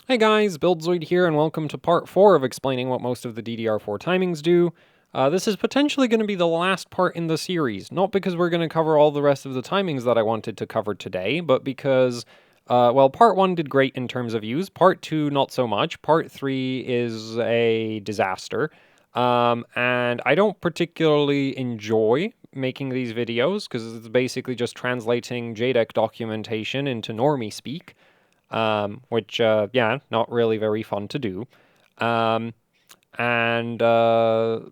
Hey guys, BuildZoid here, and welcome to part 4 of explaining what most of the DDR4 timings do. This is potentially going to be the last part in the series, not because we're going to cover all the rest of the timings that I wanted to cover today, but because, well, part 1 did great in terms of use, part 2 not so much, part 3 is a disaster, and I don't particularly enjoy making these videos, because it's basically just translating JDEC documentation into normie speak. Which, yeah, not really very fun to do. Um, and so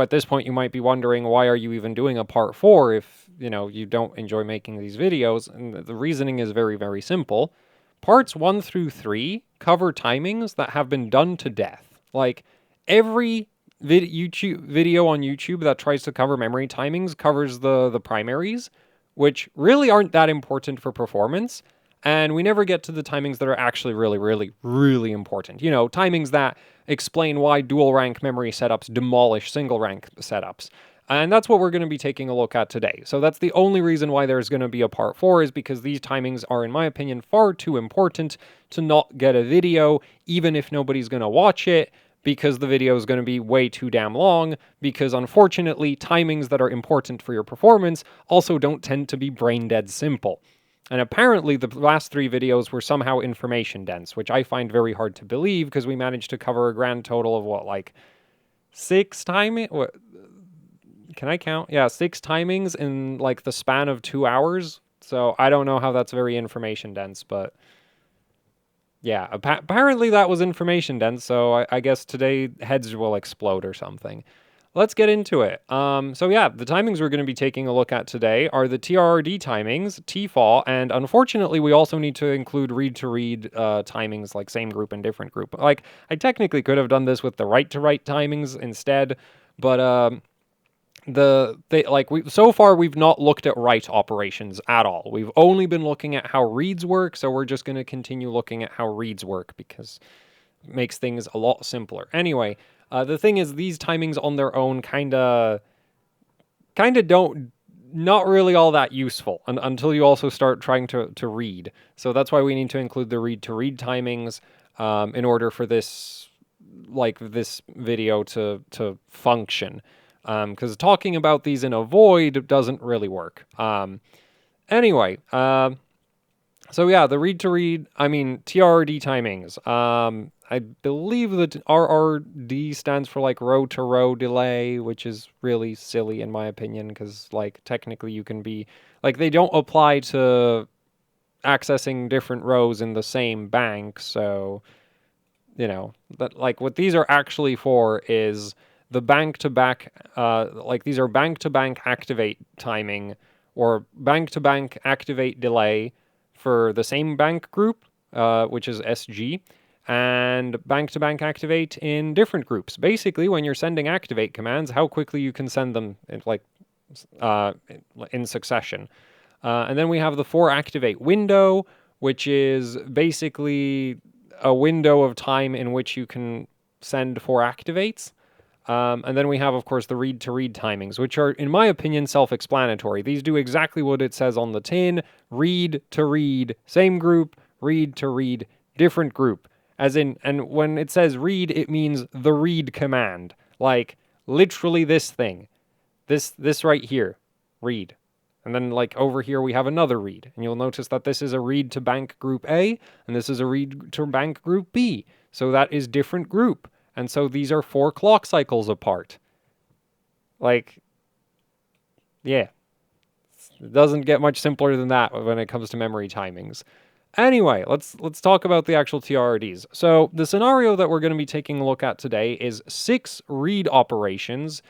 at this point, you might be wondering, why are you even doing a part 4 if, you don't enjoy making these videos? And the reasoning is very, very simple. Parts 1 through 3 cover timings that have been done to death. Like, every video on YouTube that tries to cover memory timings covers the primaries, which really aren't that important for performance. And we never get to the timings that are actually really, really, really important. You know, timings that explain why dual rank memory setups demolish single rank setups. And that's what we're going to be taking a look at today. So that's the only reason why there's going to be a part 4, is because these timings are, in my opinion, far too important to not get a video, even if nobody's going to watch it, because the video is going to be way too damn long, because unfortunately, timings that are important for your performance also don't tend to be brain dead simple. And apparently the last 3 videos were somehow information dense, which I find very hard to believe, because we managed to cover a grand total of what, like 6 timing? What? Can I count? Yeah, 6 timings in like the span of 2 hours. So I don't know how that's very information dense, but yeah, apparently that was information dense. So I guess today heads will explode or something. Let's get into it. So yeah, the timings we're going to be taking a look at today are the tRRD timings, tFAW, and unfortunately we also need to include read-to-read timings, like same group and different group. Like, I technically could have done this with the write-to-write timings instead, but so far we've not looked at write operations at all. We've only been looking at how reads work, so we're just going to continue looking at how reads work, because it makes things a lot simpler. Anyway, the thing is, these timings on their own kind of not really all that useful until you also start trying to read. So that's why we need to include the read-to-read timings in order for this video to function. Because talking about these in a void doesn't really work. Anyway, so yeah, the tRRD timings. I believe that RRD stands for like row to row delay, which is really silly in my opinion, because like technically you can be like, they don't apply to accessing different rows in the same bank. So, that, like, what these are actually for is the bank to back, like these are bank to bank activate timing or bank to bank activate delay for the same bank group, which is SG, and bank-to-bank activate in different groups. Basically, when you're sending activate commands, how quickly you can send them in succession. And then we have the for activate window, which is basically a window of time in which you can send for activates. And then we have, of course, the read-to-read timings, which are, in my opinion, self-explanatory. These do exactly what it says on the tin: read to read, same group; read to read, different group. As in, and when it says read, it means the read command. Like, literally this thing. This right here. Read. And then, like, over here we have another read. And you'll notice that this is a read to bank group A, and this is a read to bank group B. So that is different group. And so these are 4 clock cycles apart. Like, yeah. It doesn't get much simpler than that when it comes to memory timings. Anyway, let's talk about the actual tRRDs. So the scenario that we're going to be taking a look at today is 6 read operations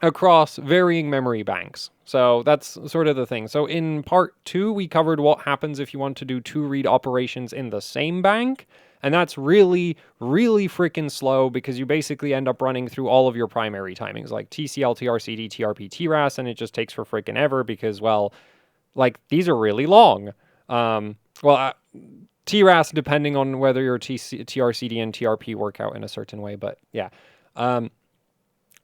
across varying memory banks. So that's sort of the thing. So in part 2, we covered what happens if you want to do 2 read operations in the same bank. And that's really, really freaking slow, because you basically end up running through all of your primary timings, like TCL, TRCD, TRP, TRAS, and it just takes for freaking ever because, well, like, these are really long. TRAS, depending on whether your TRCD and TRP work out in a certain way, but yeah.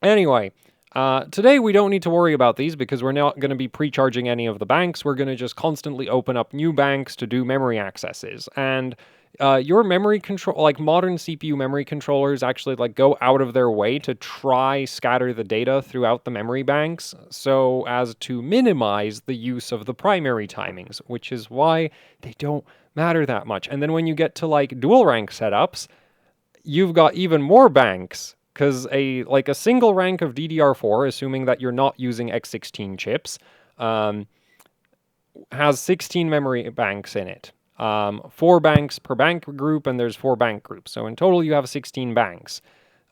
Anyway, Today, we don't need to worry about these because we're not going to be pre-charging any of the banks. We're going to just constantly open up new banks to do memory accesses. And your memory control, like modern CPU memory controllers, actually like go out of their way to try scatter the data throughout the memory banks so as to minimize the use of the primary timings, which is why they don't matter that much. And then when you get to like dual rank setups, you've got even more banks because a single rank of DDR4, assuming that you're not using X16 chips, has 16 memory banks in it. 4 banks per bank group, and there's 4 bank groups. So in total, you have 16 banks.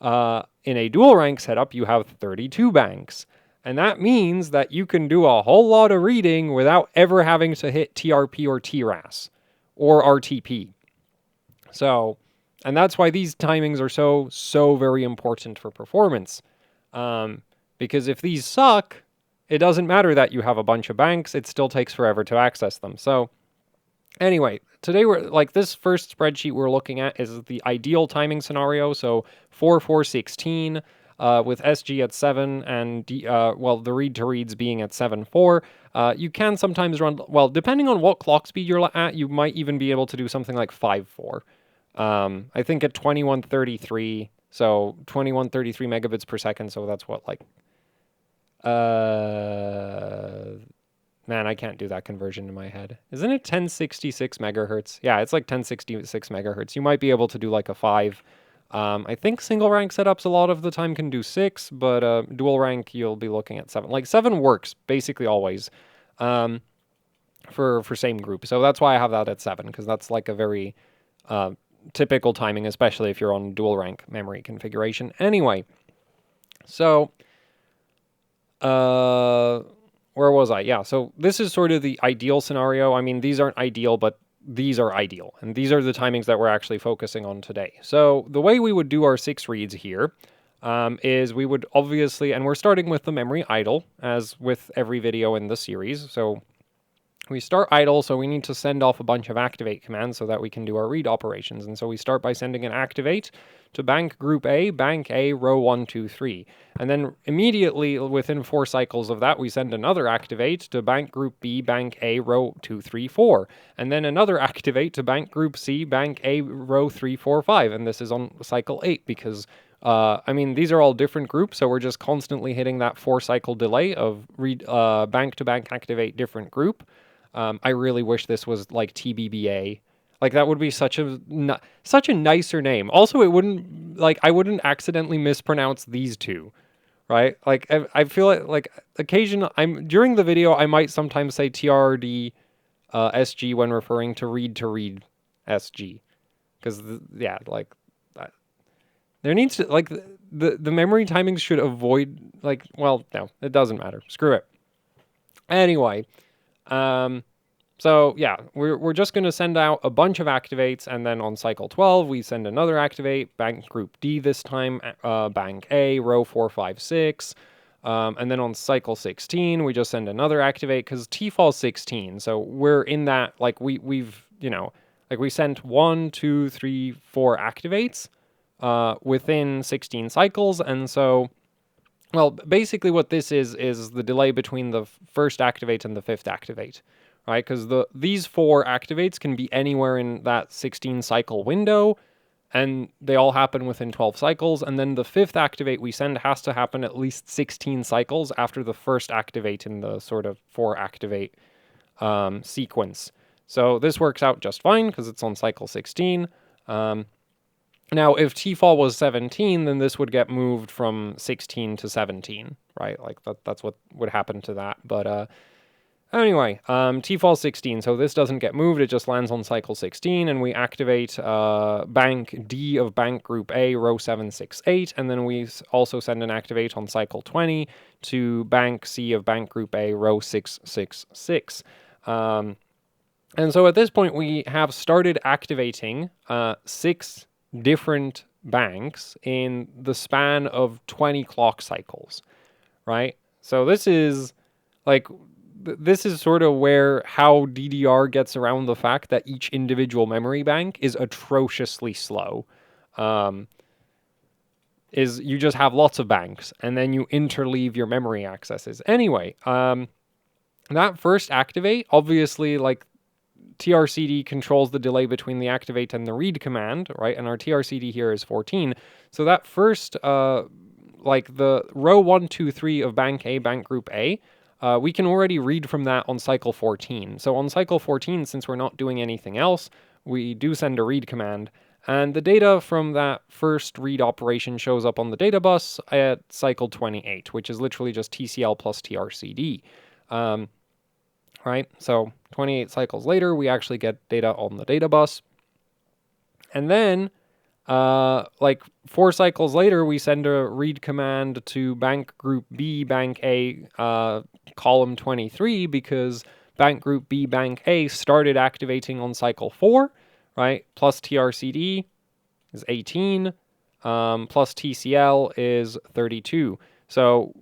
In a dual rank setup, you have 32 banks. And that means that you can do a whole lot of reading without ever having to hit TRP or TRAS or RTP. So, and that's why these timings are so very important for performance. Because if these suck, it doesn't matter that you have a bunch of banks, it still takes forever to access them. So anyway, today we're like this first spreadsheet we're looking at is the ideal timing scenario. So 4-4-16 with SG at 7 and the read to reads being at 7-4. You can sometimes run, well, depending on what clock speed you're at, you might even be able to do something like 5-4. I think at 2133, so 2133 megabits per second, so that's what, like, man, I can't do that conversion in my head. Isn't it 1066 megahertz? Yeah, it's like 1066 megahertz. You might be able to do like a 5. I think single rank setups a lot of the time can do 6, but dual rank you'll be looking at 7. Like 7 works basically always for same group. So that's why I have that at 7, because that's like a very typical timing, especially if you're on dual rank memory configuration. Anyway, so where was I? Yeah, so this is sort of the ideal scenario. I mean, these aren't ideal, but these are ideal. And these are the timings that we're actually focusing on today. So the way we would do our 6 reads here is we would obviously, and we're starting with the memory idle, as with every video in the series. So we start idle, so we need to send off a bunch of activate commands so that we can do our read operations. And so we start by sending an activate to bank group A, bank A, row 1, 2, 3. And then immediately within 4 cycles of that, we send another activate to bank group B, bank A, row 2, 3, 4. And then another activate to bank group C, bank A, row 3, 4, 5. And this is on cycle 8 because I mean, these are all different groups, so we're just constantly hitting that 4 cycle delay of read bank to bank activate different group. I really wish this was like TBBA. Like that would be such a nicer name. Also, it wouldn't I wouldn't accidentally mispronounce these two, right? Like I feel like occasionally during the video I might sometimes say tRRD SG when referring to read SG, because yeah, like there needs to the memory timings should avoid well, no, it doesn't matter. Screw it. Anyway. So yeah, we're just going to send out a bunch of activates, and then on cycle 12, we send another activate, bank group D this time, bank A, row 4, 5, 6. And then on cycle 16, we just send another activate because tFAW 16. So we're in that, like we've, we sent 1, 2, 3, 4 activates, within 16 cycles. And so, well, basically what this is the delay between the first activate and the 5th activate, right? Because these 4 activates can be anywhere in that 16 cycle window, and they all happen within 12 cycles. And then the 5th activate we send has to happen at least 16 cycles after the first activate in the sort of 4 activate sequence. So this works out just fine because it's on cycle 16. Now, if tFAW was 17, then this would get moved from 16 to 17, right? Like that's what would happen to that. But anyway, tFAW 16, so this doesn't get moved, it just lands on cycle 16, and we activate bank D of bank group A, row 768, and then we also send an activate on cycle 20 to bank C of bank group A, row 666. And so at this point, we have started activating 6 different banks in the span of 20 clock cycles, right? So this is sort of how DDR gets around the fact that each individual memory bank is atrociously slow. is you just have lots of banks, and then you interleave your memory accesses. Anyway, that first activate, obviously, like, tRCD controls the delay between the activate and the read command, right? And our tRCD here is 14. So that first, like the row 1, 2, 3 of bank A, bank group A, we can already read from that on cycle 14. So on cycle 14, since we're not doing anything else, we do send a read command. And the data from that first read operation shows up on the data bus at cycle 28, which is literally just TCL plus tRCD. Right? So 28 cycles later, we actually get data on the data bus. And then, like 4 cycles later, we send a read command to bank group B, bank A, column 23, because bank group B, bank A started activating on cycle 4, right? Plus tRCD is 18, plus TCL is 32. So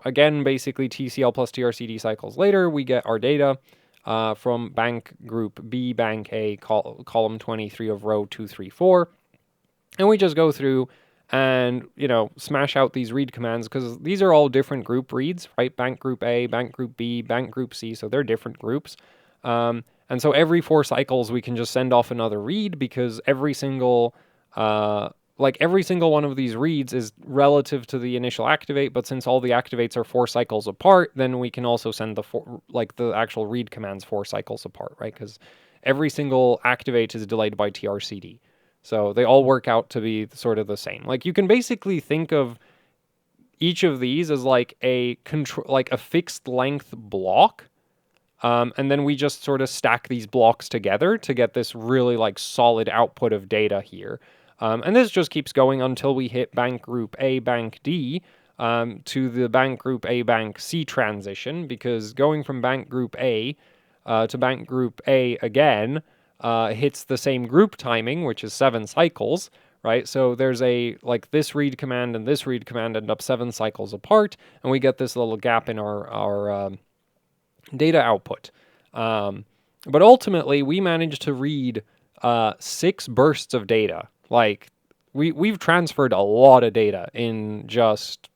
again, basically TCL plus tRCD cycles later, we get our data from bank group B, bank A, column 23 of row 2, 3, 4. And we just go through and, smash out these read commands, because these are all different group reads, right? Bank group A, bank group B, bank group C, so they're different groups. And so every 4 cycles, we can just send off another read, because every single one of these reads is relative to the initial activate, but since all the activates are 4 cycles apart, then we can also send the actual read commands 4 cycles apart, right? Because every single activate is delayed by tRCD. So they all work out to be sort of the same. Like, you can basically think of each of these as like a fixed length block. And then we just sort of stack these blocks together to get this really like solid output of data here. And this just keeps going until we hit bank group A, bank D, to the bank group A, bank C transition, because going from bank group A to bank group A again hits the same group timing, which is 7 cycles, right? So there's this read command and this read command end up 7 cycles apart, and we get this little gap in our data output. But ultimately, we managed to read 6 bursts of data. Like, we've transferred a lot of data in just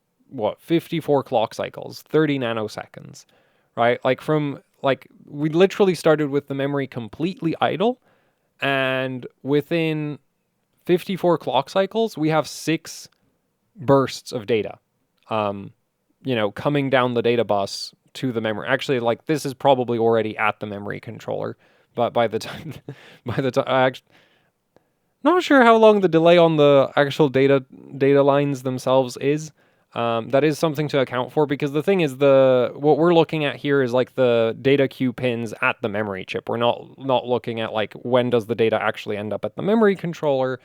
54 clock cycles, 30 nanoseconds, right? We literally started with the memory completely idle, and within 54 clock cycles, we have 6 bursts of data, coming down the data bus to the memory. Actually, this is probably already at the memory controller, but by the time, not sure how long the delay on the actual data lines themselves is. That is something to account for, because the thing is, what we're looking at here is like the data queue pins at the memory chip. We're not looking at when does the data actually end up at the memory controller.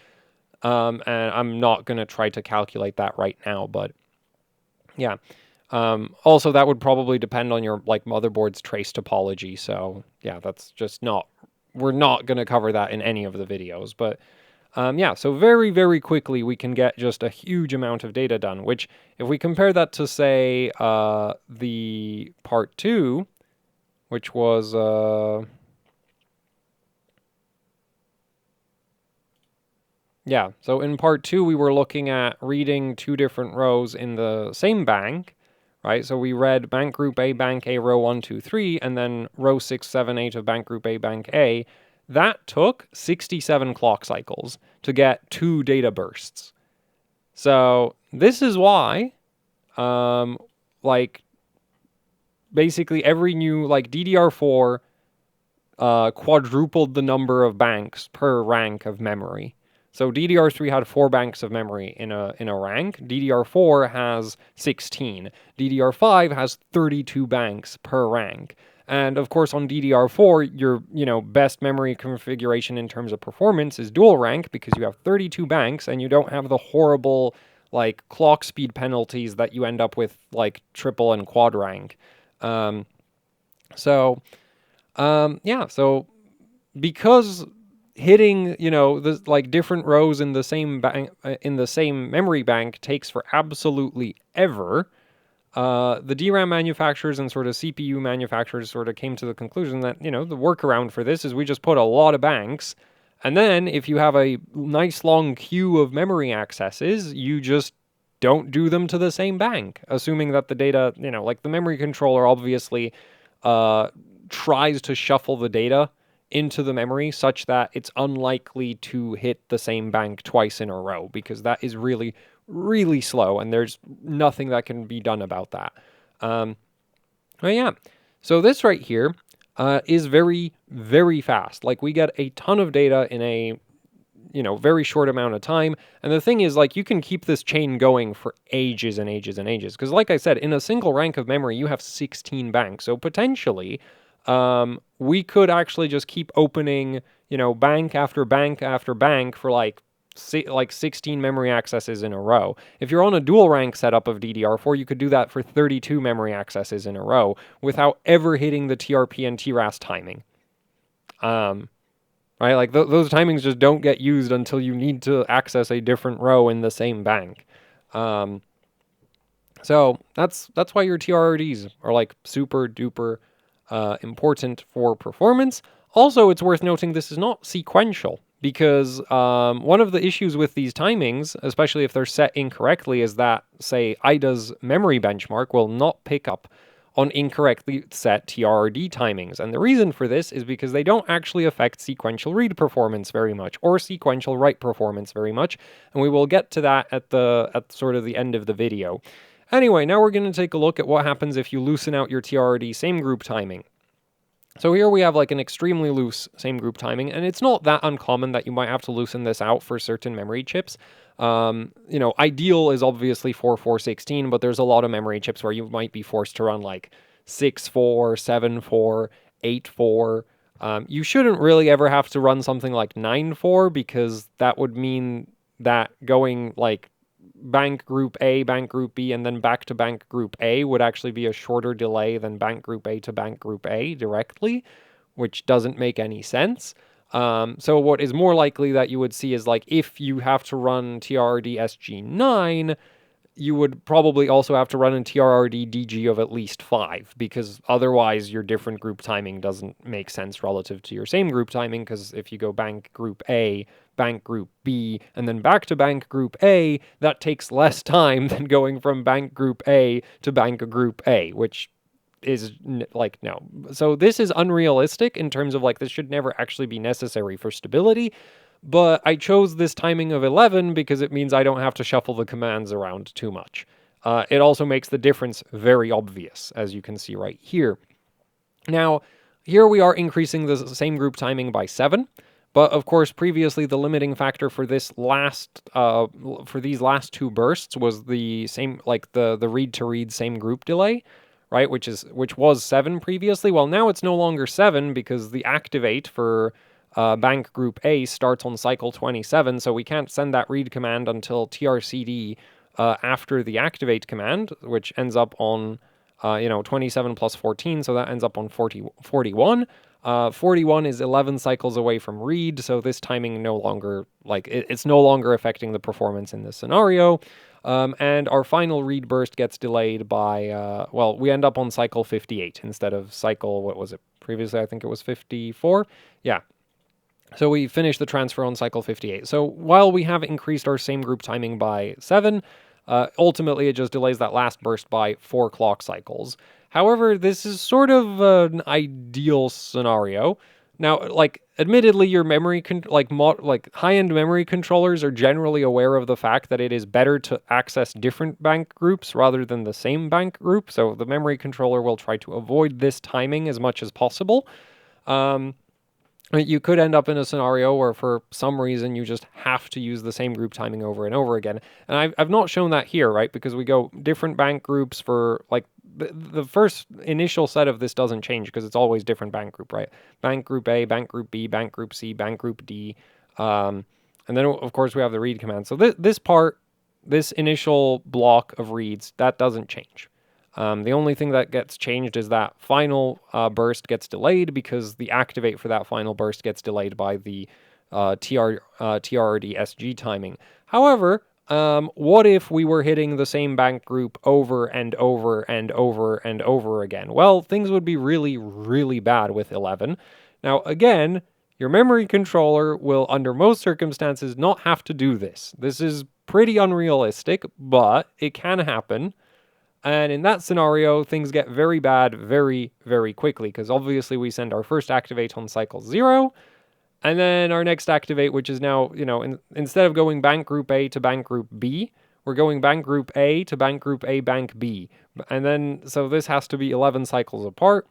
And I'm not going to try to calculate that right now, but yeah. Also, that would probably depend on your motherboard's trace topology. So yeah, that's just we're not going to cover that in any of the videos, but yeah, so very, very quickly we can get just a huge amount of data done, which if we compare that to, say, the part 2, which was, yeah, so in part 2 we were looking at reading 2 different rows in the same bank, right? So we read bank group A, row 1, 2, 3, and then row 6, 7, 8 of bank group A, bank A. That took 67 clock cycles to get 2 data bursts. So this is why, basically every new, DDR4 quadrupled the number of banks per rank of memory. So DDR3 had 4 banks of memory in a rank. DDR4 has 16. DDR5 has 32 banks per rank. And of course, on DDR4, your best memory configuration in terms of performance is dual rank, because you have 32 banks and you don't have the horrible clock speed penalties that you end up with triple and quad rank. Yeah, so because hitting the different rows in the same bank in the same memory bank takes for absolutely ever. The DRAM manufacturers and sort of CPU manufacturers sort of came to the conclusion that, the workaround for this is we just put a lot of banks And then if you have a nice long queue of memory accesses, you just don't do them to the same bank, assuming that the data, like the memory controller obviously tries to shuffle the data into the memory such that it's unlikely to hit the same bank twice in a row, because that is really, really slow, and there's nothing that can be done about that. But yeah, so this right here is very, very fast. Like, we get a ton of data in a very short amount of time. And the thing is, like, you can keep this chain going for ages and ages and ages. Because like I said, in a single rank of memory, you have 16 banks. So potentially, we could actually just keep opening, bank after bank after bank for like 16 memory accesses in a row. If you're on a dual rank setup of DDR4, you could do that for 32 memory accesses in a row without ever hitting the TRP and TRAS timing. Right? Like those timings just don't get used until you need to access a different row in the same bank. So that's why your tRRDs are like super duper important for performance. Also, it's worth noting this is not sequential, because one of the issues with these timings, especially if they're set incorrectly, is that, say, IDA's memory benchmark will not pick up on incorrectly set tRRD timings. And the reason for this is because they don't actually affect sequential read performance very much, or sequential write performance very much. And we will get to that at sort of the end of the video. Anyway, now we're going to take a look at what happens if you loosen out your tRRD same group timing. So here we have like an extremely loose same group timing, and it's not that uncommon that you might have to loosen this out for certain memory chips. Ideal is obviously 4.4.16, but there's a lot of memory chips where you might be forced to run like 6.4, 7.4, 8.4. You shouldn't really ever have to run something like 9.4, because that would mean that going like bank group A, bank group B, and then back to bank group A would actually be a shorter delay than bank group A to bank group A directly, which doesn't make any sense. So what is more likely that you would see is, like, if you have to run tRRD SG9, you would probably also have to run a tRRD DG of at least 5, because otherwise your different group timing doesn't make sense relative to your same group timing, because if you go bank group A, bank group B, and then back to bank group A, that takes less time than going from bank group A to bank group A, which is like, no. So this is unrealistic in terms of, like, this should never actually be necessary for stability. But I chose this timing of 11 because it means I don't have to shuffle the commands around too much. It also makes the difference very obvious, as you can see right here. Now, here we are increasing the same group timing by 7. But of course, previously the limiting factor for this for these last two bursts was the same, like the read to read same group delay, right? Which was 7 previously. Well, now it's no longer 7, because the activate for bank group A starts on cycle 27, so we can't send that read command until TRCD after the activate command, which ends up on 27 plus 14, so that ends up on 41. 41 is 11 cycles away from read, so this timing no longer, like, it's no longer affecting the performance in this scenario. And our final read burst gets delayed by, well, we end up on cycle 58 instead of cycle, what was it? Previously, I think it was 54. Yeah. So we finish the transfer on cycle 58. So while we have increased our same group timing by 7, ultimately it just delays that last burst by 4 clock cycles. However, this is sort of an ideal scenario. Now, like, admittedly, your memory high-end memory controllers are generally aware of the fact that it is better to access different bank groups rather than the same bank group. So the memory controller will try to avoid this timing as much as possible. You could end up in a scenario where for some reason you just have to use the same group timing over and over again. And I've not shown that here, right? Because we go different bank groups for, like, the first initial set of this doesn't change because it's always different bank group, right? Bank group A, bank group B, bank group C, bank group D. And then, of course, we have the read command. So this initial block of reads, that doesn't change. The only thing that gets changed is that final burst gets delayed, because the activate for that final burst gets delayed by the tRRD SG timing. However, what if we were hitting the same bank group over and over and over and over again? Well, things would be really, really bad with 11. Now, again, Your memory controller will, under most circumstances, not have to do this. This is pretty unrealistic, but it can happen. And in that scenario, things get very bad very, very quickly, because obviously we send our first activate on cycle 0, and then our next activate, which is now, instead of going bank group A to bank group B, we're going bank group A to bank group A bank B. And then, so this has to be 11 cycles apart.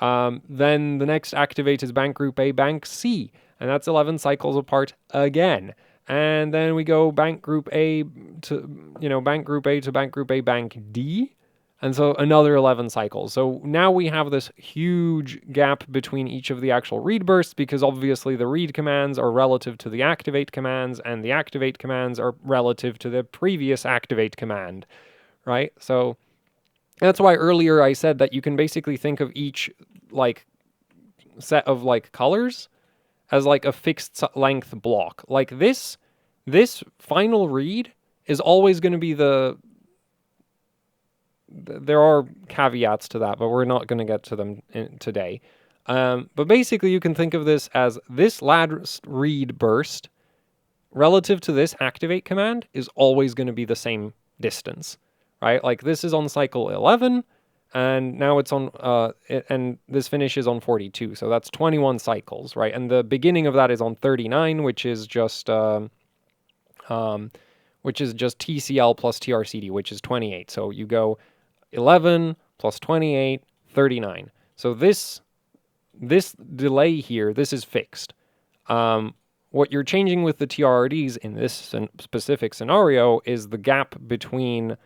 Then the next activate is bank group A bank C, and that's 11 cycles apart again. And then we go bank group A to, bank group A to bank group A bank D. And so another 11 cycles. So now we have this huge gap between each of the actual read bursts, because obviously the read commands are relative to the activate commands, and the activate commands are relative to the previous activate command, right? So that's why earlier I said that you can basically think of each like set of like colors as like a fixed length block. Like this final read is always going to be there are caveats to that, but we're not going to get to them today. But basically you can think of this as this last read burst relative to this activate command is always going to be the same distance, right? Like this is on cycle 11, and now it's on, and this finishes on 42, so that's 21 cycles, right? And the beginning of that is on 39, which is just TCL plus TRCD, which is 28. So you go 11 plus 28, 39. So this delay here, this is fixed. What you're changing with the tRRDs in this specific scenario is the gap between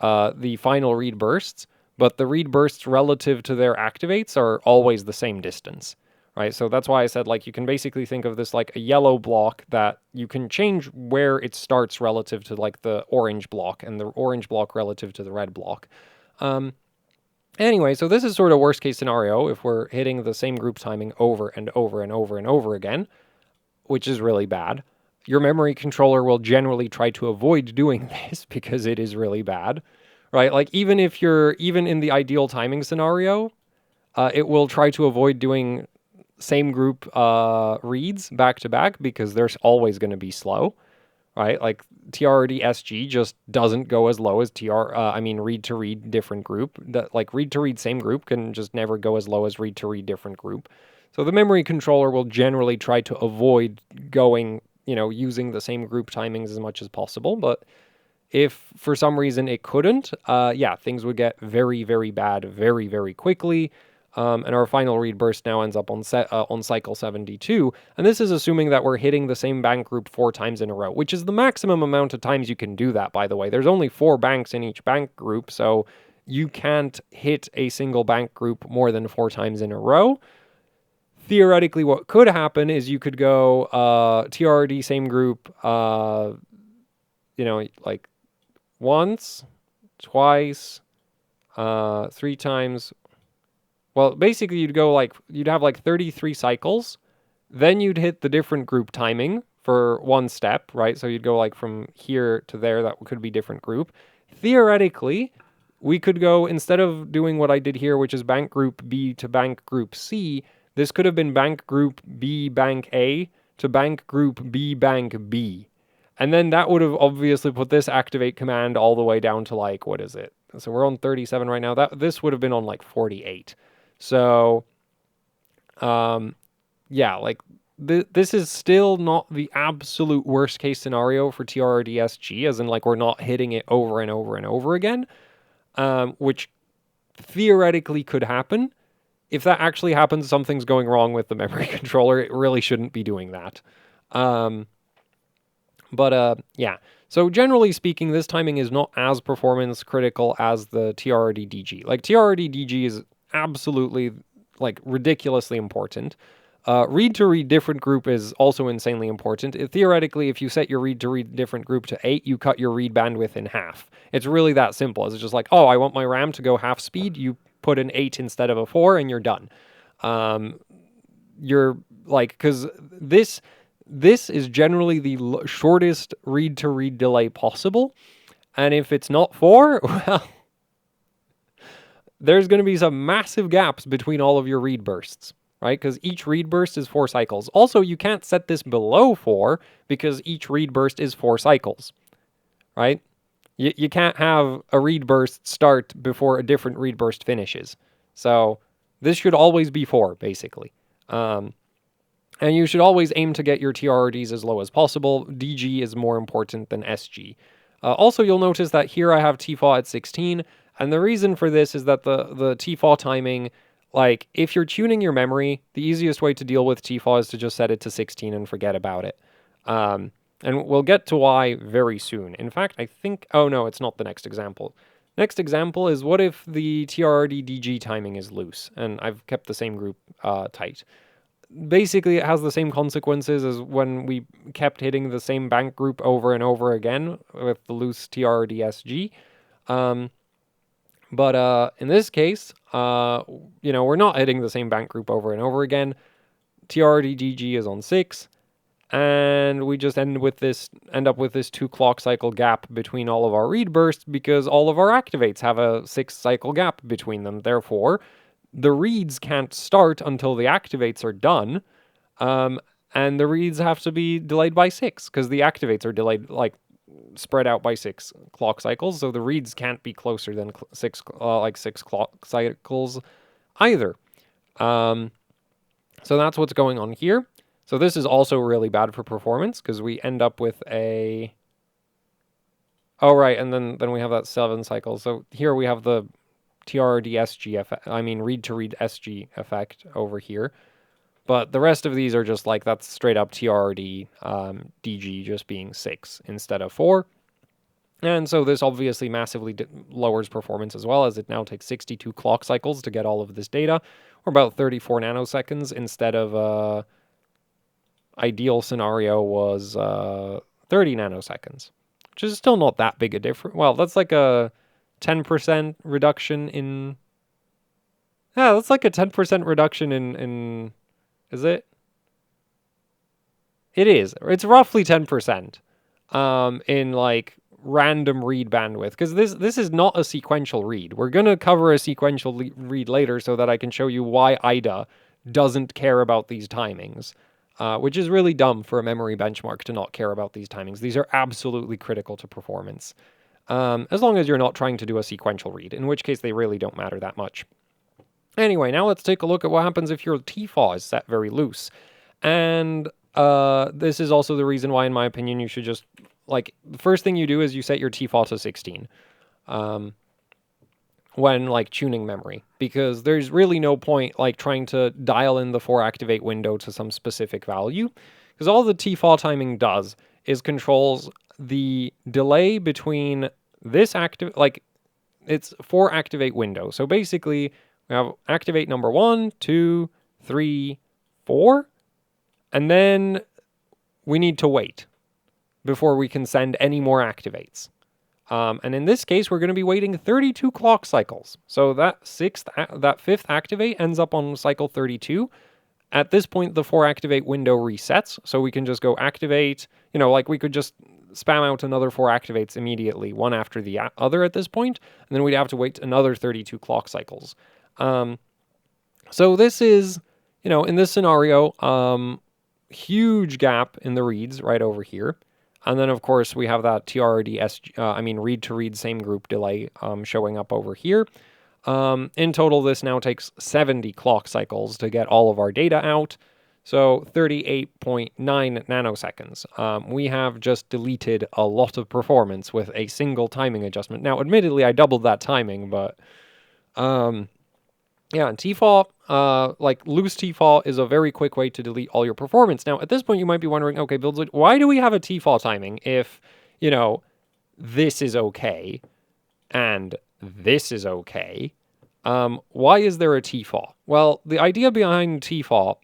the final read bursts, but the read bursts relative to their activates are always the same distance, right? So that's why I said, like, you can basically think of this like a yellow block that you can change where it starts relative to like the orange block, and the orange block relative to the red block. Anyway, so this is sort of worst case scenario if we're hitting the same group timing over and over and over and over again, which is really bad. Your memory controller will generally try to avoid doing this because it is really bad, right? Like even in the ideal timing scenario, it will try to avoid doing same group reads back to back because they're always going to be slow, right? Like tRRD SG just doesn't go as low as read to read different group. Like read to read same group can just never go as low as read to read different group. So the memory controller will generally try to avoid going, using the same group timings as much as possible. But if for some reason it couldn't, things would get very, very bad very, very quickly. And our final read burst now ends up on cycle 72. And this is assuming that we're hitting the same bank group 4 times in a row, which is the maximum amount of times you can do that, by the way. There's only 4 banks in each bank group, so you can't hit a single bank group more than 4 times in a row. Theoretically, what could happen is you could go tRRD same group, like once, twice, 3 times. Well, basically you'd have like 33 cycles, then you'd hit the different group timing for one step, right? So you'd go like from here to there, that could be different group. Theoretically, we could go, instead of doing what I did here, which is bank group B to bank group C, this could have been bank group B bank A to bank group B bank B. And then that would have obviously put this activate command all the way down to like, what is it? So we're on 37 right now. This would have been on like 48. So, this is still not the absolute worst case scenario for tRRD SG, as in like we're not hitting it over and over and over again, which theoretically could happen. If that actually happens, something's going wrong with the memory controller. It really shouldn't be doing that. So generally speaking, this timing is not as performance critical as the tRRD DG. Like tRRD DG is absolutely like ridiculously important. Read to read different group is also insanely important. Theoretically, if you set your read to read different group to 8, you cut your read bandwidth in half. It's really that simple. It's just like, oh, I want my RAM to go half speed. You put an 8 instead of a 4 and you're done. You're like, because this is generally the shortest read to read delay possible. And if it's not 4, well, there's going to be some massive gaps between all of your read bursts. right? Because each read burst is 4 cycles. Also, you can't set this below 4 because each read burst is 4 cycles, right? You can't have a read burst start before a different read burst finishes. So this should always be 4, basically. And you should always aim to get your tRRDs as low as possible. DG is more important than SG. Also, you'll notice that here I have tFAW at 16, and the reason for this is that the tFAW timing, like, if you're tuning your memory, the easiest way to deal with tFAW is to just set it to 16 and forget about it. And we'll get to why very soon. In fact, I think... Oh, no, it's not the next example. Next example is, what if the tRRD DG timing is loose? And I've kept the same group tight. Basically, it has the same consequences as when we kept hitting the same bank group over and over again with the loose tRRD SG. But in this case, we're not hitting the same bank group over and over again. tRRD DG is on 6. And we just end up with this 2 clock cycle gap between all of our read bursts because all of our activates have a 6 cycle gap between them. Therefore, the reads can't start until the activates are done, and the reads have to be delayed by 6 because the activates are delayed, like, spread out by 6 clock cycles. So the reads can't be closer than 6 clock cycles either. So that's what's going on here. So this is also really bad for performance because we end up with a... Oh, right, and then we have that 7 cycle. So here we have the tRRD SG effect, read-to-read SG effect over here. But the rest of these are just like, that's straight up tRRD DG just being 6 instead of 4. And so this obviously massively lowers performance as well, as it now takes 62 clock cycles to get all of this data, or about 34 nanoseconds instead of... ideal scenario was 30 nanoseconds, which is still not that big a difference. Well, that's like a 10% reduction in... Yeah, that's like a 10% reduction in... Is it? It is. It's roughly 10% in, like, random read bandwidth, because this is not a sequential read. We're going to cover a sequential read later so that I can show you why IDA doesn't care about these timings. Which is really dumb for a memory benchmark to not care about these timings. These are absolutely critical to performance, as long as you're not trying to do a sequential read, in which case they really don't matter that much. Anyway, now let's take a look at what happens if your tFAW is set very loose. And this is also the reason why, in my opinion, you should just, like, the first thing you do is you set your tFAW to 16. When, like, tuning memory, because there's really no point, like, trying to dial in the 4 activate window to some specific value, because all the tFAW timing does is controls the delay between this it's 4 activate window. So basically, we have activate number 1, 2, 3, 4, and then we need to wait before we can send any more activates. And in this case, we're going to be waiting 32 clock cycles. So that 5th activate ends up on cycle 32. At this point, the 4 activate window resets. So we can just go activate, we could just spam out another 4 activates immediately, one after the other at this point. And then we'd have to wait another 32 clock cycles. So this is, in this scenario, huge gap in the reads right over here. And then, of course, we have that tRRD, read-to-read same group delay showing up over here. In total, this now takes 70 clock cycles to get all of our data out. So 38.9 nanoseconds. We have just deleted a lot of performance with a single timing adjustment. Now, admittedly, I doubled that timing, but... yeah, and tFAW, loose tFAW is a very quick way to delete all your performance. Now, at this point, you might be wondering, okay, Builds, why do we have a tFAW timing if, this is okay and this is okay? Why is there a tFAW? Well, the idea behind tFAW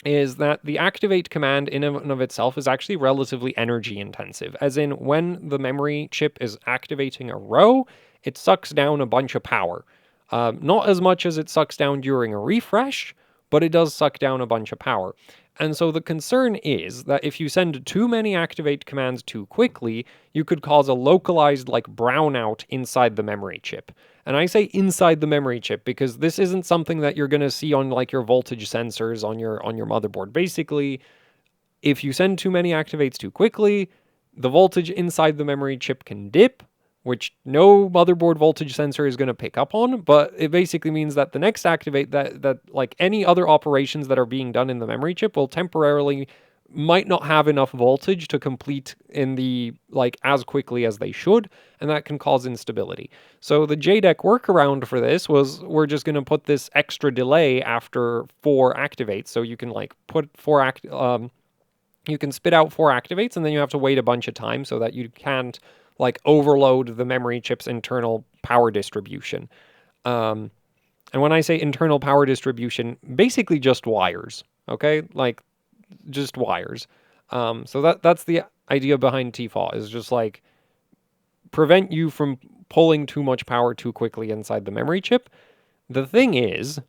is that the activate command in and of itself is actually relatively energy intensive, as in when the memory chip is activating a row, it sucks down a bunch of power. Not as much as it sucks down during a refresh, but it does suck down a bunch of power. And so the concern is that if you send too many activate commands too quickly, you could cause a localized like brownout inside the memory chip. And I say inside the memory chip because this isn't something that you're going to see on like your voltage sensors on your motherboard. Basically, if you send too many activates too quickly, the voltage inside the memory chip can dip, which no motherboard voltage sensor is going to pick up on, but it basically means that the next activate that like any other operations that are being done in the memory chip will temporarily might not have enough voltage to complete in the like as quickly as they should, and that can cause instability. So the JDEC workaround for this was we're just going to put this extra delay after 4 activates, so you can like put you can spit out 4 activates, and then you have to wait a bunch of time so that you can't like overload the memory chip's internal power distribution. And when I say internal power distribution, basically just wires, okay? Like just wires. So that's the idea behind tFAW, is just like prevent you from pulling too much power too quickly inside the memory chip. The thing is,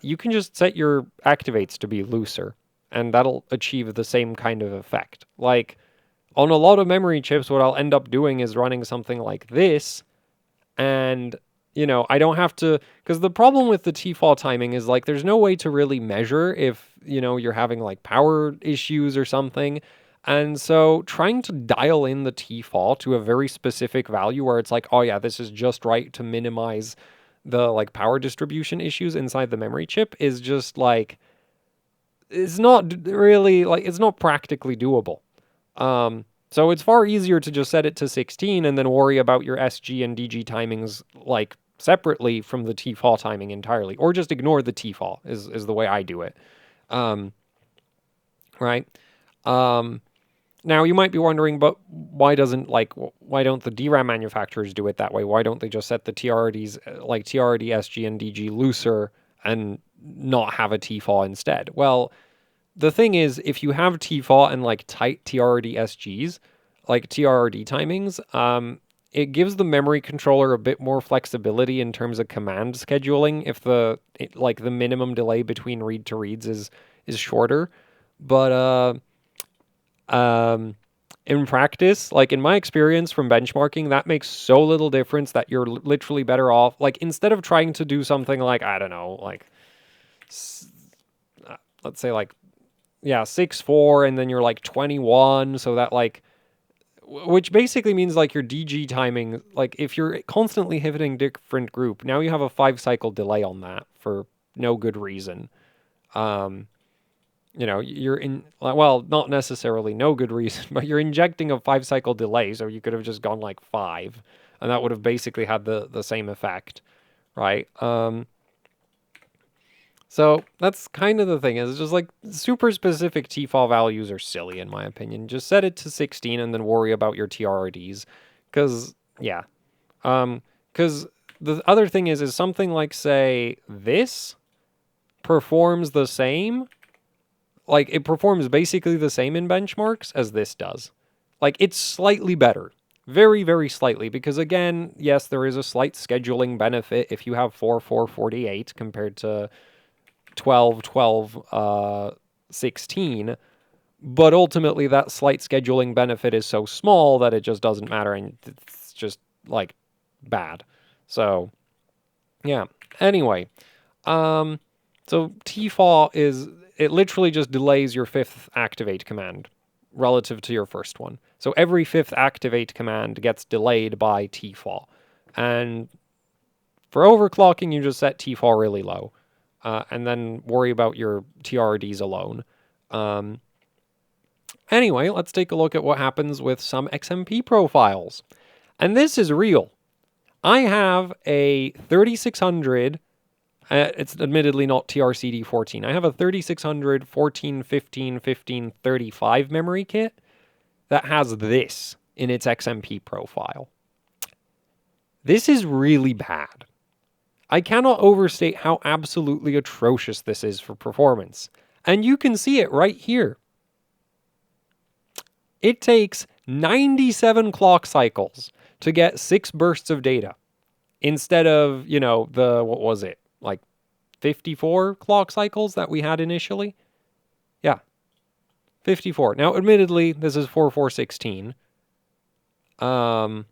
you can just set your activates to be looser, and that'll achieve the same kind of effect. Like, on a lot of memory chips, what I'll end up doing is running something like this, and, you know, I don't have to... Because the problem with the tFAW timing is, like, there's no way to really measure if, you know, you're having, like, power issues or something. And so trying to dial in the tFAW to a very specific value where it's like, oh yeah, this is just right to minimize the, like, power distribution issues inside the memory chip is just, like... It's not really, like, it's not practically doable. So it's far easier to just set it to 16 and then worry about your SG and DG timings, like, separately from the tFAW timing entirely, or just ignore the tFAW is the way I do it. Right? Now you might be wondering, but why don't the DRAM manufacturers do it that way? Why don't they just set the tRRDs, like tRRD, SG, and DG looser and not have a tFAW instead? Well, the thing is, if you have tFAW and like tight tRRD SGs, like tRRD timings, it gives the memory controller a bit more flexibility in terms of command scheduling if the minimum delay between read to reads is shorter. But in practice, like in my experience from benchmarking, that makes so little difference that you're literally better off. Like, instead of trying to do something like, I don't know, like, let's say like, yeah, 6-4, and then you're like 21, so that like, which basically means like your DG timing, like if you're constantly hitting different group, now you have a 5-cycle delay on that for no good reason. You know, you're in, well, not necessarily no good reason, but you're injecting a 5-cycle delay, so you could have just gone like 5, and that would have basically had the same effect, right? So that's kind of the thing, is just like super specific tFAW values are silly in my opinion. Just set it to 16 and then worry about your tRRDs. Because, yeah. Because the other thing is something like, say, this performs the same. Like, it performs basically the same in benchmarks as this does. Like, it's slightly better. Very, very slightly. Because, again, yes, there is a slight scheduling benefit if you have 4-4-48 compared to 12-12, 16, but ultimately that slight scheduling benefit is so small that it just doesn't matter, and it's just, like, bad. So, yeah. Anyway, so tFAW it literally just delays your 5th activate command relative to your first one. So every 5th activate command gets delayed by tFAW. And for overclocking, you just set tFAW really low. And then worry about your tRRDs alone. Anyway, let's take a look at what happens with some XMP profiles. And this is real. I have a 3600, it's admittedly not TRCD14. I have a 3600 14, 15, 15, 35 memory kit that has this in its XMP profile. This is really bad. I cannot overstate how absolutely atrocious this is for performance. And you can see it right here. It takes 97 clock cycles to get 6 bursts of data instead of, you know, what was it? Like 54 clock cycles that we had initially. Yeah, 54. Now, admittedly, this is 4416. And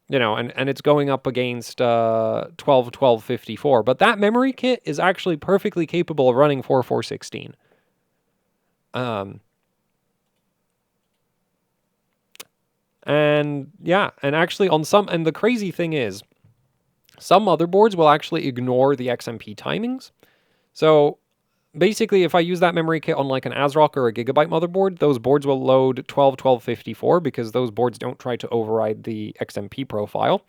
it's going up against 1254. But that memory kit is actually perfectly capable of running 4416. And actually and the crazy thing is, some motherboards will actually ignore the XMP timings. So basically, if I use that memory kit on like an ASRock or a Gigabyte motherboard, those boards will load 1254 because those boards don't try to override the XMP profile.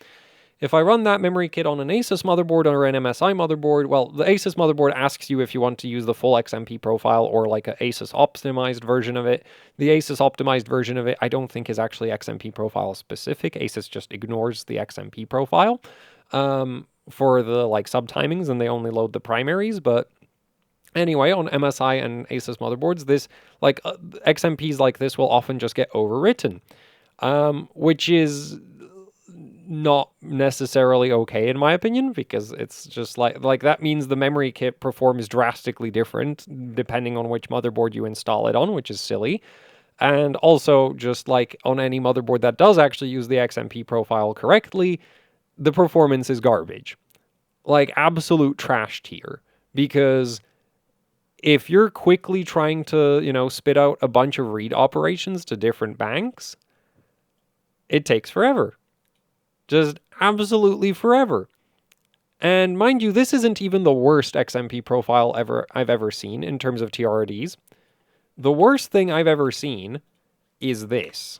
If I run that memory kit on an Asus motherboard or an MSI motherboard, well, the Asus motherboard asks you if you want to use the full XMP profile or like an Asus optimized version of it. The Asus optimized version of it, I don't think is actually XMP profile specific. Asus just ignores the XMP profile for the like subtimings, and they only load the primaries. But anyway, on MSI and Asus motherboards, this like XMPs like this will often just get overwritten, which is not necessarily okay in my opinion, because it's just like that means the memory kit performs drastically different depending on which motherboard you install it on, which is silly. And also, just like on any motherboard that does actually use the XMP profile correctly, the performance is garbage. Like absolute trash tier. Because if you're quickly trying to, spit out a bunch of read operations to different banks, it takes forever. Just absolutely forever. And mind you, this isn't even the worst XMP profile I've ever seen in terms of tRRDs. The worst thing I've ever seen is this.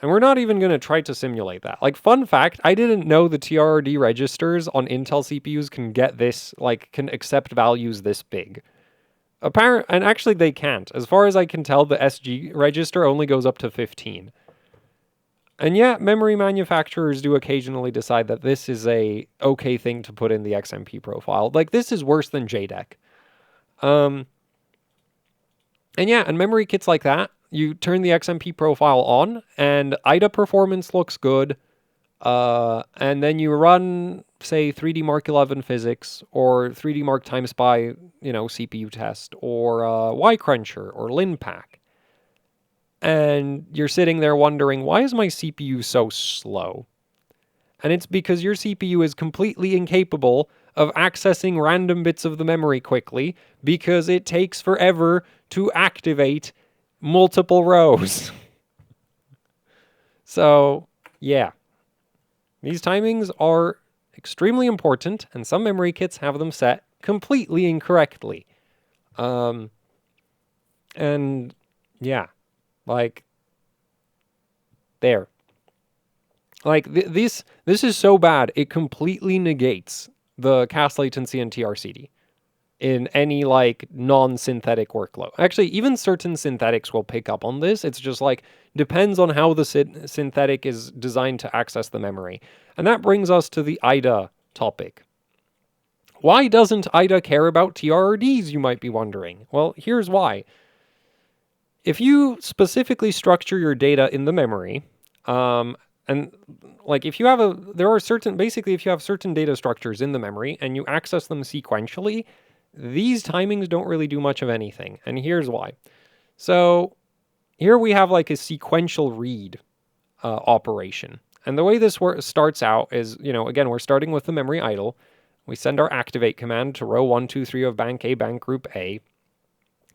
And we're not even going to try to simulate that. Like, fun fact, I didn't know the tRRD registers on Intel CPUs can get this, like, can accept values this big. And actually they can't. As far as I can tell, the SG register only goes up to 15. And yeah, memory manufacturers do occasionally decide that this is a okay thing to put in the XMP profile. Like, this is worse than JDEC. And memory kits like that, you turn the XMP profile on, and IDA performance looks good. And then you run, say, 3D Mark 11 physics, or 3D Mark Time Spy, CPU test, or Y-Cruncher, or LinPack. And you're sitting there wondering, why is my CPU so slow? And it's because your CPU is completely incapable of accessing random bits of the memory quickly, because it takes forever to activate multiple rows. So, yeah. These timings are extremely important, and some memory kits have them set completely incorrectly. Like, there. Like, this is so bad, it completely negates the cast latency and TRCD in any, like, non-synthetic workload. Actually, even certain synthetics will pick up on this. It's just, like, depends on how the synthetic is designed to access the memory. And that brings us to the IDA topic. Why doesn't IDA care about tRRDs, you might be wondering? Well, here's why. If you specifically structure your data in the memory, and like if you have if you have certain data structures in the memory and you access them sequentially, these timings don't really do much of anything. And here's why. So here we have like a sequential read operation. And the way this starts out is, again, we're starting with the memory idle. We send our activate command to row 1, 2, 3 of bank A, bank group A.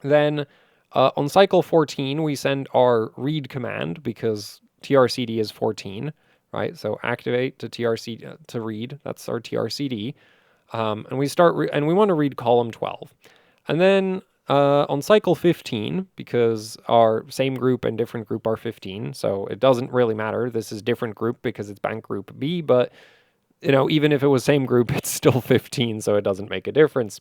Then on cycle 14, we send our read command because TRCD is 14, right? So activate to TRCD to read. That's our TRCD, and we and we want to read column 12, and then on cycle 15, because our same group and different group are 15, so it doesn't really matter. This is different group because it's bank group B, but even if it was same group, it's still 15, so it doesn't make a difference.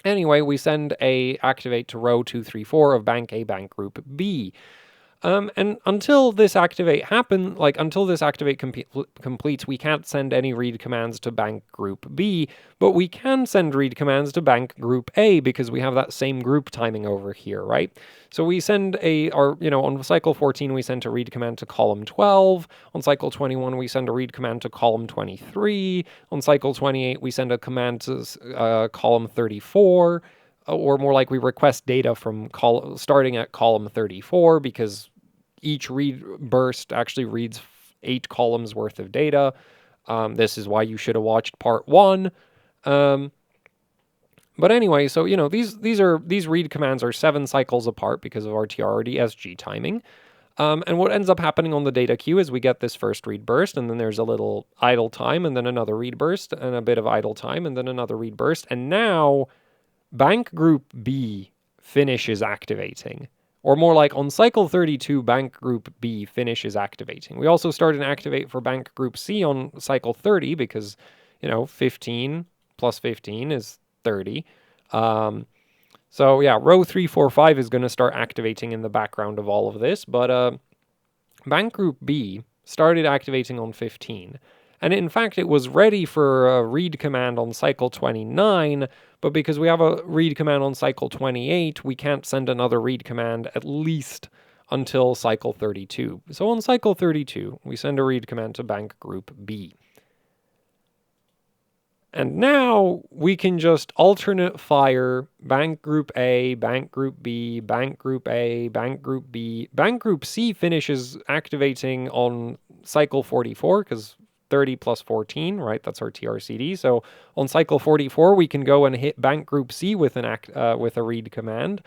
Anyway, we send a activate to row 2, 3, 4 of bank A, bank group B. And until this activate until this activate completes, we can't send any read commands to bank group B, but we can send read commands to bank group A because we have that same group timing over here, right? So we send on cycle 14, we send a read command to column 12. On cycle 21, we send a read command to column 23. On cycle 28, we send a command to column 34. Or more like we request data from starting at column 34 because each read burst actually reads 8 columns worth of data. This is why you should have watched part 1. But anyway, so these read commands are 7 cycles apart because of our tRRD SG timing. And what ends up happening on the data queue is we get this first read burst, and then there's a little idle time, and then another read burst, and a bit of idle time, and then another read burst. And now bank group B finishes activating. Or more like on cycle 32, bank group B finishes activating. We also start an activate for bank group C on cycle 30 because, 15 plus 15 is 30. So yeah, row 3, 4, 5 is going to start activating in the background of all of this. But bank group B started activating on 15. And in fact, it was ready for a read command on cycle 29, but because we have a read command on cycle 28, we can't send another read command at least until cycle 32. So on cycle 32, we send a read command to bank group B. And now we can just alternate fire bank group A, bank group B, bank group A, bank group B. Bank group C finishes activating on cycle 44 because 30 plus 14, right? That's our TRCD. So on cycle 44, we can go and hit bank group C with with a read command.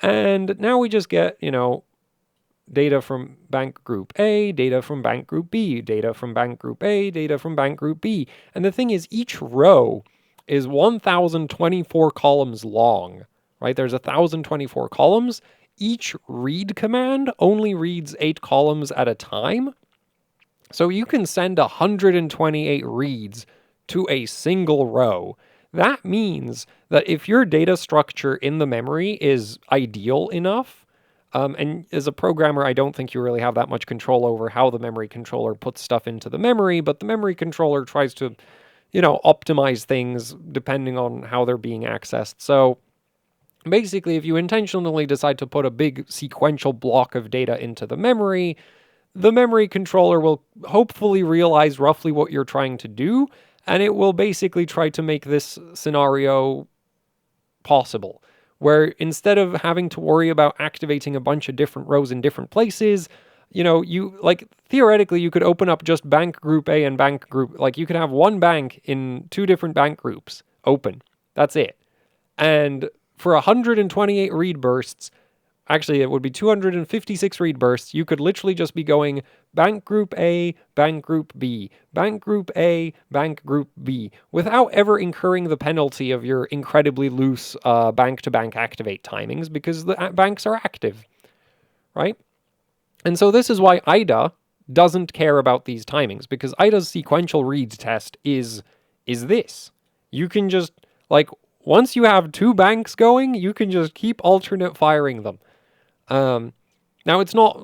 And now we just get, data from bank group A, data from bank group B, data from bank group A, data from bank group B. And the thing is, each row is 1,024 columns long, right? There's 1,024 columns. Each read command only reads 8 columns at a time. So you can send 128 reads to a single row. That means that if your data structure in the memory is ideal enough, and as a programmer, I don't think you really have that much control over how the memory controller puts stuff into the memory, but the memory controller tries to, optimize things depending on how they're being accessed. So basically, if you intentionally decide to put a big sequential block of data into the memory controller will hopefully realize roughly what you're trying to do, and it will basically try to make this scenario possible, where instead of having to worry about activating a bunch of different rows in different places, theoretically, you could open up just bank group A and bank group, you could have one bank in 2 different bank groups open. That's it. And for 128 read bursts, actually, it would be 256 read bursts. You could literally just be going bank group A, bank group B, bank group A, bank group B, without ever incurring the penalty of your incredibly loose bank-to-bank activate timings because the banks are active, right? And so this is why IDA doesn't care about these timings, because IDA's sequential read test is this. You can just, once you have 2 banks going, you can just keep alternate firing them. Now it's not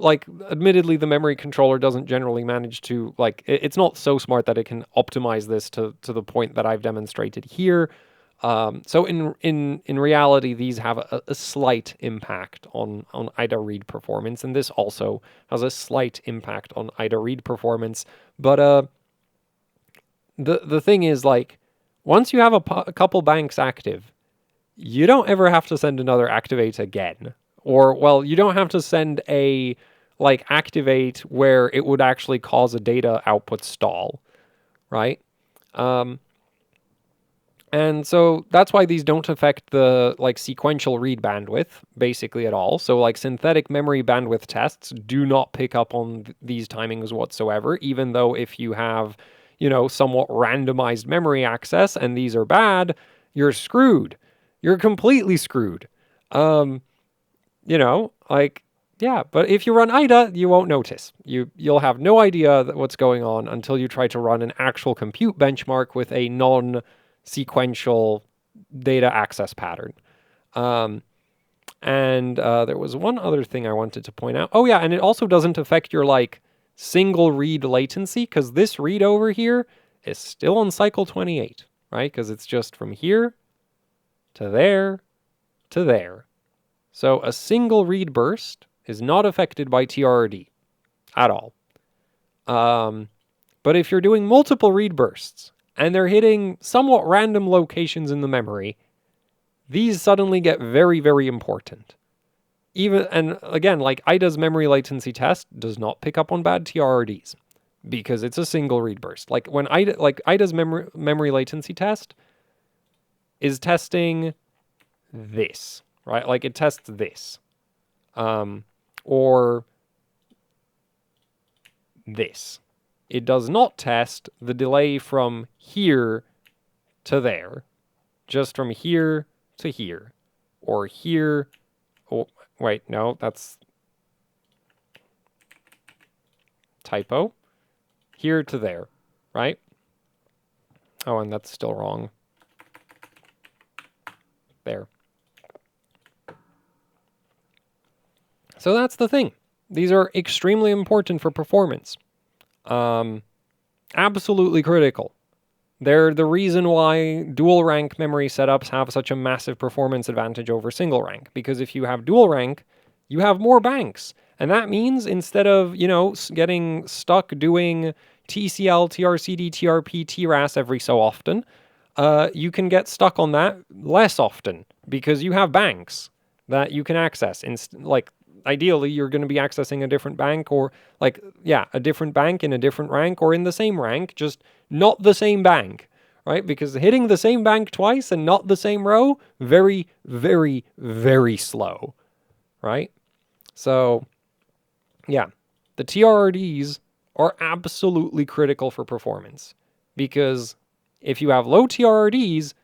admittedly, the memory controller doesn't generally manage to it's not so smart that it can optimize this to the point that I've demonstrated here. So in reality, these have a slight impact on IDA read performance, and this also has a slight impact on IDA read performance. But the thing is, once you have a couple banks active, you don't ever have to send another activate again. Or, well, you don't have to send a, activate where it would actually cause a data output stall, right? And so that's why these don't affect the, sequential read bandwidth, basically at all. So, synthetic memory bandwidth tests do not pick up on these timings whatsoever, even though if you have, somewhat randomized memory access and these are bad, you're screwed. You're completely screwed. Yeah, but if you run IDA, you won't notice. You'll have no idea what's going on until you try to run an actual compute benchmark with a non-sequential data access pattern. And there was one other thing I wanted to point out. Oh yeah, and it also doesn't affect your like single read latency, because this read over here is still on cycle 28, right? Because it's just from here to there to there. So a single read burst is not affected by tRRD at all. But if you're doing multiple read bursts and they're hitting somewhat random locations in the memory, these suddenly get very, very important. And again, like IDA's memory latency test does not pick up on bad tRRDs because it's a single read burst. Like when IDA's memory latency test is testing this, right? Like it tests this, or this. It does not test the delay from here to there, just from here to here, or here. Oh, wait, no, that's typo. Here to there, right? Oh, and that's still wrong. There. So that's the thing. These are extremely important for performance. Absolutely critical. They're the reason why dual rank memory setups have such a massive performance advantage over single rank. Because if you have dual rank, you have more banks. And that means instead of, getting stuck doing TCL, TRCD, TRP, TRAS every so often, you can get stuck on that less often because you have banks that you can access. Ideally, you're going to be accessing a different bank or a different bank in a different rank or in the same rank, just not the same bank, right? Because hitting the same bank twice and not the same row, very, very, very slow, right? So, yeah, the tRRDs are absolutely critical for performance because if you have low tRRDs,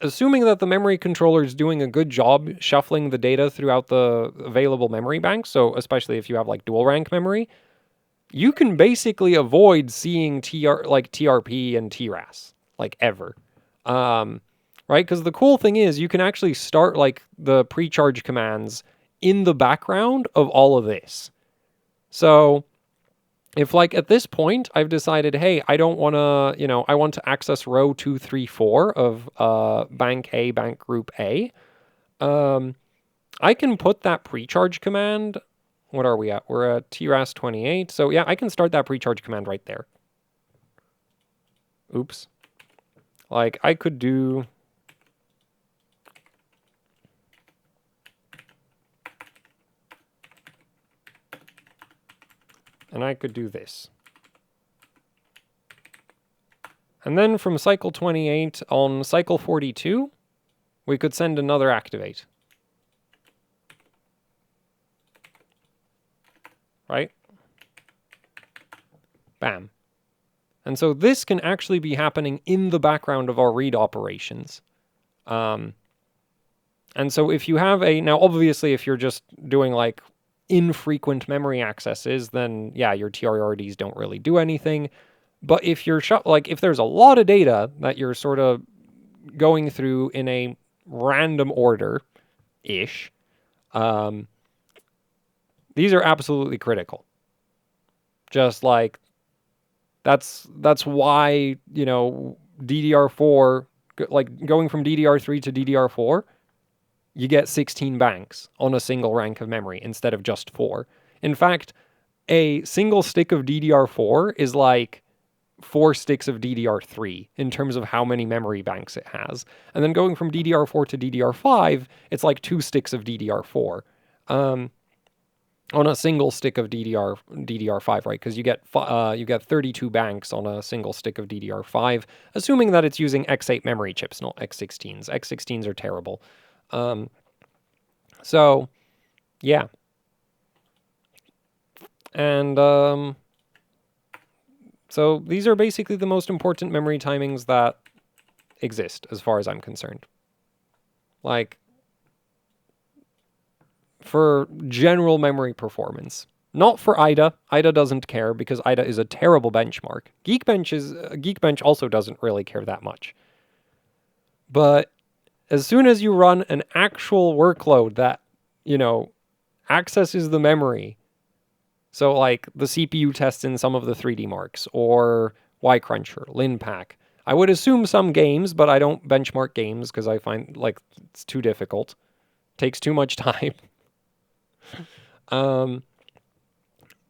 assuming that the memory controller is doing a good job shuffling the data throughout the available memory banks, so especially if you have like dual rank memory, you can basically avoid seeing TRP and TRAS ever, right? Because the cool thing is you can actually start the pre-charge commands in the background of all of this. So if at this point I've decided, hey, I don't want to, I want to access row 2, 3, 4 of bank A, bank group A, I can put that pre-charge command. What are we at? We're at TRAS 28. So yeah, I can start that pre-charge command right there. Oops. I could do... And I could do this. And then from cycle 28 on cycle 42, we could send another activate. Right? Bam. And so this can actually be happening in the background of our read operations. And so if you have now obviously if you're just doing infrequent memory accesses, then yeah, your tRRDs don't really do anything. But if you're if there's a lot of data that you're sort of going through in a random order-ish, these are absolutely critical. Just that's why, DDR4, going from DDR3 to DDR4, you get 16 banks on a single rank of memory instead of just 4. In fact, a single stick of DDR4 is 4 sticks of DDR3 in terms of how many memory banks it has. And then going from DDR4 to DDR5, it's 2 sticks of DDR4 on a single stick of DDR5, right? Because you get 32 banks on a single stick of DDR5, assuming that it's using X8 memory chips, not X16s. X16s are terrible. So, yeah. And so these are basically the most important memory timings that exist, as far as I'm concerned. For general memory performance. Not for IDA. IDA doesn't care because IDA is a terrible benchmark. Geekbench also doesn't really care that much. But as soon as you run an actual workload that, you know, accesses the memory, so like the CPU tests in some of the 3D marks or YCruncher, LinPack. I would assume some games, but I don't benchmark games because I find like it's too difficult. Takes too much time.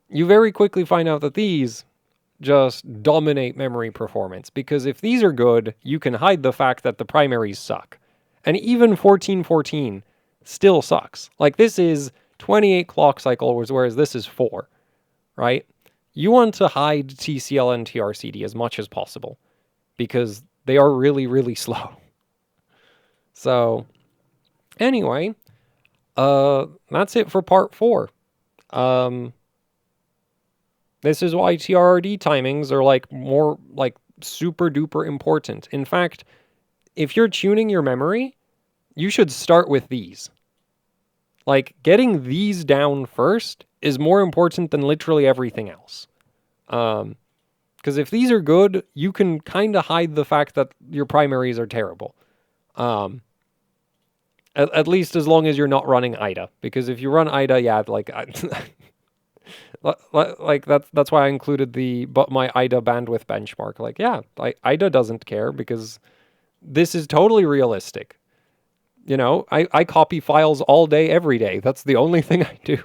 You very quickly find out that these just dominate memory performance, because if these are good, you can hide the fact that the primaries suck. And even 1414 still sucks. Like this is 28 clock cycles, whereas this is 4, right? You want to hide TCL and tRCD as much as possible because they are really, really slow. So anyway, that's it for part 4. This is why tRRD timings are like more like super duper important. In fact, if you're tuning your memory, you should start with these. Like getting these down first is more important than literally everything else. Because if these are good, you can kind of hide the fact that your primaries are terrible. At least as long as you're not running IDA. Because if you run IDA, yeah, like like that's why I included my IDA bandwidth benchmark. Like, yeah, IDA doesn't care because this is totally realistic. You know, I copy files all day, every day. That's the only thing I do.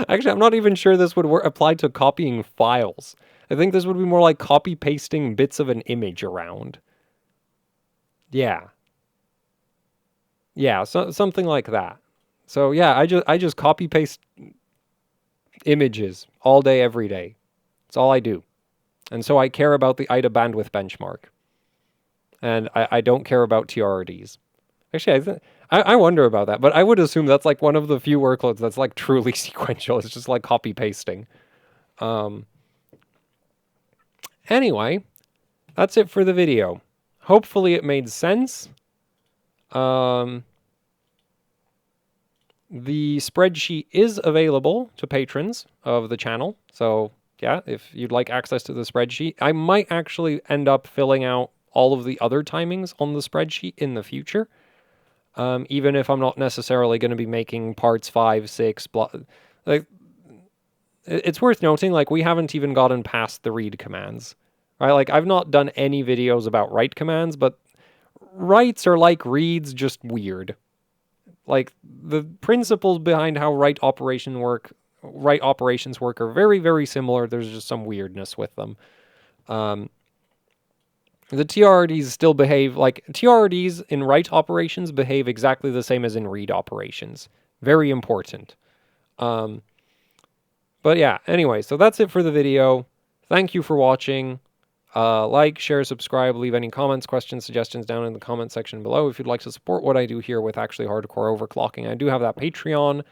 Actually, I'm not even sure this would apply to copying files. I think this would be more like copy pasting bits of an image around. Yeah. Yeah, so something like that. So yeah, I just copy paste images all day, every day. That's all I do. And so I care about the IDA bandwidth benchmark. And I don't care about tRRDs. Actually, I wonder about that, but I would assume that's like one of the few workloads that's like truly sequential. It's just like copy pasting. Anyway, that's it for the video. Hopefully it made sense. The spreadsheet is available to patrons of the channel. So yeah, if you'd like access to the spreadsheet, I might actually end up filling out all of the other timings on the spreadsheet in the future. Even if I'm not necessarily going to be making parts 5, 6, blah. Like, it's worth noting, like, we haven't even gotten past the read commands, right? Like, I've not done any videos about write commands, but writes are like reads, just weird. Like, the principles behind how write operations work are very, very similar. There's just some weirdness with them. The tRRDs still behave like tRRDs in write operations behave exactly the same as in read operations. Very important. But yeah, anyway, so that's it for the video. Thank you for watching. Like, share, subscribe, leave any comments, questions, suggestions down in the comment section below. If you'd like to support what I do here with actually hardcore overclocking, I do have that Patreon.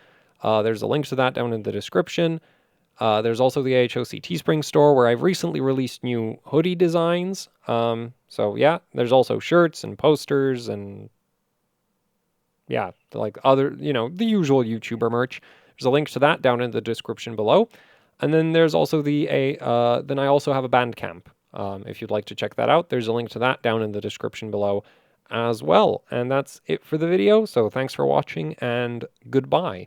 There's a link to that down in the description. There's also the AHOC Teespring store where I've recently released new hoodie designs. So yeah, there's also shirts and posters and yeah, like other, you know, the usual YouTuber merch. There's a link to that down in the description below. And then there's also then I also have a Bandcamp. If you'd like to check that out, there's a link to that down in the description below as well. And that's it for the video. So thanks for watching and goodbye.